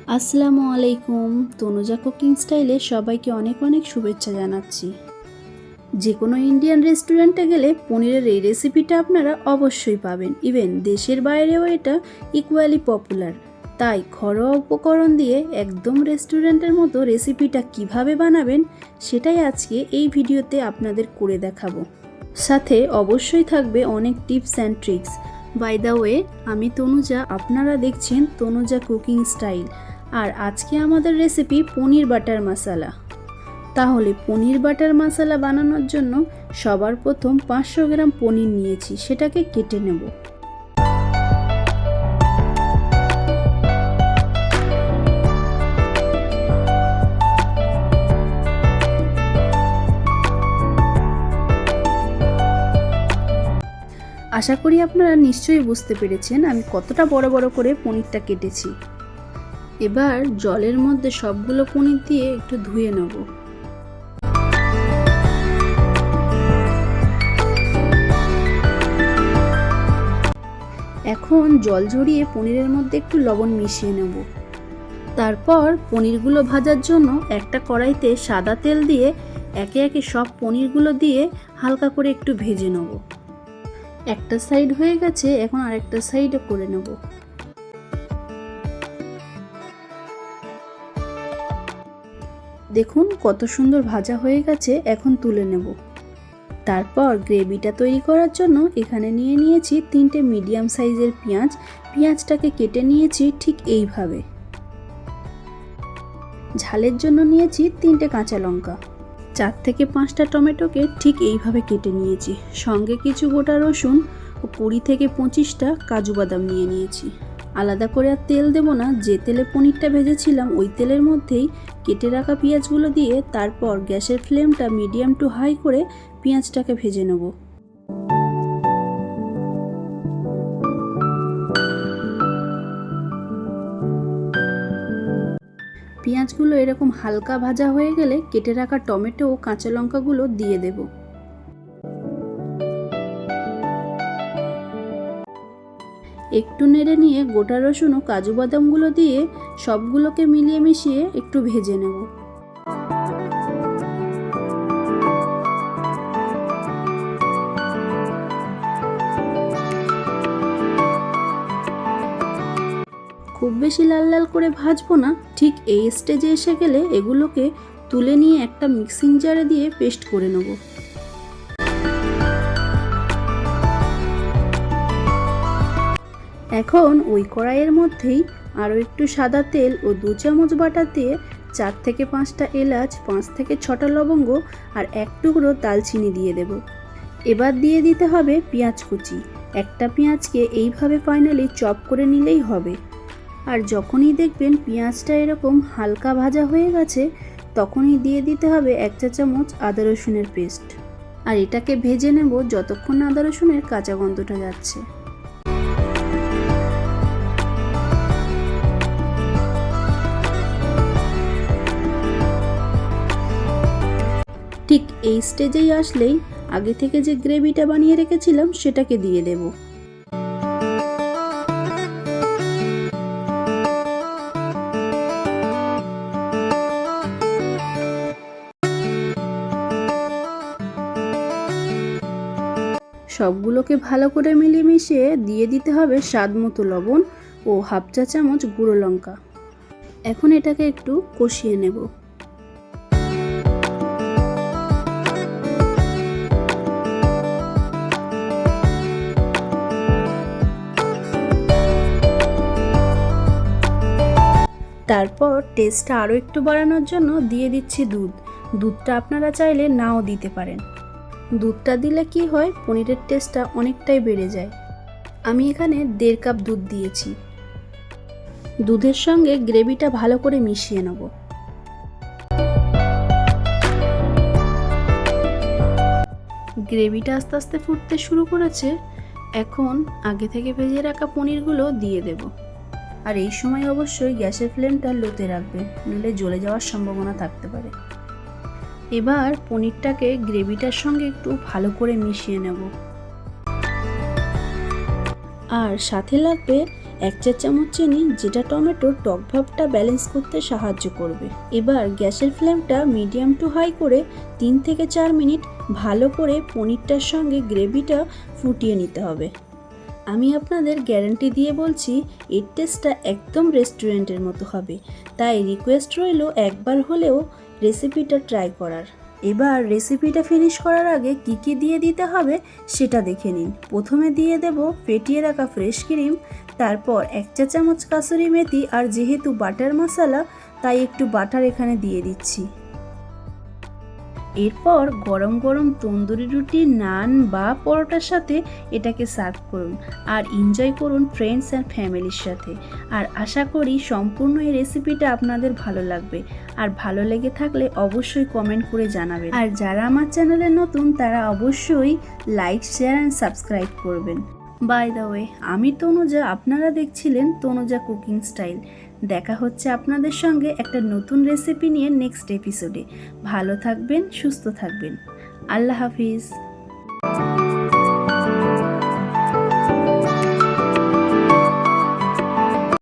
আসসালামু আলাইকুম। তনুজা কুকিং স্টাইলে সবাইকে অনেক অনেক শুভেচ্ছা জানাচ্ছি। যে কোনো ইন্ডিয়ান রেস্টুরেন্টে গেলে পনিরের এই রেসিপিটা আপনারা অবশ্যই পাবেন। ইভেন দেশের বাইরেও এটা ইকুয়ালি পপুলার। তাই ঘরোয়া উপকরণ দিয়ে একদম রেস্টুরেন্টের মতো রেসিপিটা কিভাবে বানাবেন সেটাই আজকে এই ভিডিওতে আপনাদের করে দেখাবো। সাথে অবশ্যই থাকবে অনেক tips and tricks. By the way, আমি তনুজা, আপনারা দেখছেন তনুজা কুকিং স্টাইল। আর আজকে আমাদের রেসিপি পনির বাটার মশলা। তাহলে পনির বাটার মশলা বানানোর জন্য সবার প্রথম 500 গ্রাম পনির নিয়েছি, সেটাকে কেটে নেব। আশা করি আপনারা নিশ্চয়ই বুঝতে পেরেছেন আমি কতটা বড় বড় করে পনিরটা কেটেছি। এবার জলের মধ্যে সবগুলো পনির দিয়ে একটু ধুয়ে নেব। এখন জল ঝরিয়ে পনিরের মধ্যে একটু লবণ মিশিয়ে নেব। তারপর পনিরগুলো ভাজার জন্য একটা কড়াইতে সাদা তেল দিয়ে একে একে সব পনিরগুলো দিয়ে হালকা করে একটু ভেজে নেব। একটা সাইড হয়ে গেছে, এখন আরেকটা সাইডে করে নেব। দেখুন কত সুন্দর ভাজা হয়ে গেছে, এখন তুলে নেব। তারপর গ্রেভিটা তৈরি করার জন্য এখানে নিয়ে নিয়েছি 3টে মিডিয়াম সাইজের পেঁয়াজ। পেঁয়াজটাকে কেটে নিয়েছি ঠিক এইভাবে। ঝালের জন্য নিয়েছি 3টে কাঁচা লঙ্কা। 4 থেকে 5টা টমেটোকে ঠিক এইভাবে কেটে নিয়েছি। সঙ্গে কিছু গোটা রসুন ও 20 থেকে 25টা কাজু বাদাম নিয়ে নিয়েছি। আলাদা করে আর তেল দেব না, যে তেলে পনিরটা ভেজেছিলাম ওই তেলের মধ্যেই কেটে রাখা পেঁয়াজগুলো দিয়ে তারপর গ্যাসের ফ্লেমটা মিডিয়াম টু হাই করে পেঁয়াজটাকে ভেজে নেব। পেঁয়াজগুলো এরকম হালকা ভাজা হয়ে গেলে কেটে রাখা টমেটো ও কাঁচা লঙ্কাগুলো দিয়ে দেব। একটু নেড়ে নিয়ে গোটা রসুন ও কাজু বাদামগুলো দিয়ে সবগুলোকে মিলিয়ে মিশিয়ে একটু ভেজে নেব। খুব বেশি লাল লাল করে ভাজবো না। ঠিক এই স্টেজে এসে গেলে এগুলোকে তুলে নিয়ে একটা মিক্সিং জারে দিয়ে পেস্ট করে নেব। এখন ওই কড়াইয়ের মধ্যেই আরও একটু সাদা তেল ও 2 চামচ বাটা দিয়ে 4 থেকে 5টা এলাচ, 5 থেকে 6টা লবঙ্গ আর 1 টুকরো দালচিনি দিয়ে দেব। এবার দিয়ে দিতে হবে পেঁয়াজ কুচি। একটা পেঁয়াজকে এইভাবে ফাইনালি চপ করে নিলেই হবে। আর যখনই দেখবেন পেঁয়াজটা এরকম হালকা ভাজা হয়ে গেছে তখনই দিয়ে দিতে হবে 1 চা চামচ আদা রসুনের পেস্ট। আর এটাকে ভেজে নেব যতক্ষণ আদা রসুনের কাঁচা গন্ধটা যাচ্ছে। ঠিক এই স্টেজেই আসলেই আগে থেকে যে গ্রেভিটা বানিয়ে রেখেছিলাম সেটাকে দিয়ে দেব। সবগুলোকে ভালো করে মিলিয়ে মিশিয়ে দিয়ে দিতে হবে স্বাদ মতো লবণ ও 1/2 চা চামচ গুঁড়ো লঙ্কা। এখন এটাকে একটু কষিয়ে নেব। তারপর টেস্টটা আরও একটু বাড়ানোর জন্য দিয়ে দিচ্ছি দুধ। দুধটা আপনারা চাইলে নাও দিতে পারেন। দুধটা দিলে কি হয়, পনিরের টেস্টটা অনেকটাই বেড়ে যায়। আমি এখানে 1.5 কাপ দুধ দিয়েছি। দুধের সঙ্গে গ্রেভিটা ভালো করে মিশিয়ে নেব। গ্রেভিটা আস্তে আস্তে ফুটতে শুরু করেছে। এখন আগে থেকে ভেজে রাখা পনিরগুলো দিয়ে দেব। আর এই সময় অবশ্যই গ্যাসের ফ্লেমটা লোতে রাখবেন, নইলে জ্বলে যাওয়ার সম্ভাবনা থাকতে পারে। এবার পনিরটাকে গ্রেভিটার সঙ্গে একটু ভালো করে মিশিয়ে নেব। আর সাথে লাগবে 1 চা চামচ চিনি, যেটা টমেটোর টক ভাবটা ব্যালেন্স করতে সাহায্য করবে। এবার গ্যাসের ফ্লেমটা মিডিয়াম টু হাই করে 3 থেকে 4 মিনিট ভালো করে পনিরটার সঙ্গে গ্রেভিটা ফুটিয়ে নিতে হবে। আমি আপনাদের গ্যারান্টি দিয়ে বলছি, এর টেস্টটা একদম রেস্টুরেন্টের মতো হবে। তাই রিকোয়েস্ট রইল একবার হলেও রেসিপিটা ট্রাই করার। এবার রেসিপিটা ফিনিশ করার আগে কি কি দিয়ে দিতে হবে সেটা দেখে নিন। প্রথমে দিয়ে দেব ফেটিয়ে রাখা ফ্রেশ ক্রিম, তারপর 1 চা চামচ কাসুরি মেথি, আর যেহেতু বাটার মশলা তাই একটু বাটার এখানে দিয়ে দিচ্ছি। এরপর গরম গরম তন্দুরি রুটি, নান বা পরোটার সাথে এটাকে সার্ভ করুন আর এনজয় করুন ফ্রেন্ডস অ্যান্ড ফ্যামিলির সাথে। আর আশা করি সম্পূর্ণ এই রেসিপিটা আপনাদের ভালো লাগবে। আর ভালো লেগে থাকলে অবশ্যই কমেন্ট করে জানাবেন। আর যারা আমার চ্যানেলে নতুন তারা অবশ্যই লাইক, শেয়ার অ্যান্ড সাবস্ক্রাইব করবেন। বাই দ্য ওয়ে, আমি তনুজা, আপনারা দেখছিলেন তনুজা কুকিং স্টাইল। দেখা হচ্ছে আপনাদের সঙ্গে একটা নতুন রেসিপি নিয়ে নেক্সট এপিসোডে। ভালো থাকবেন, সুস্থ থাকবেন। আল্লাহ হাফিজ।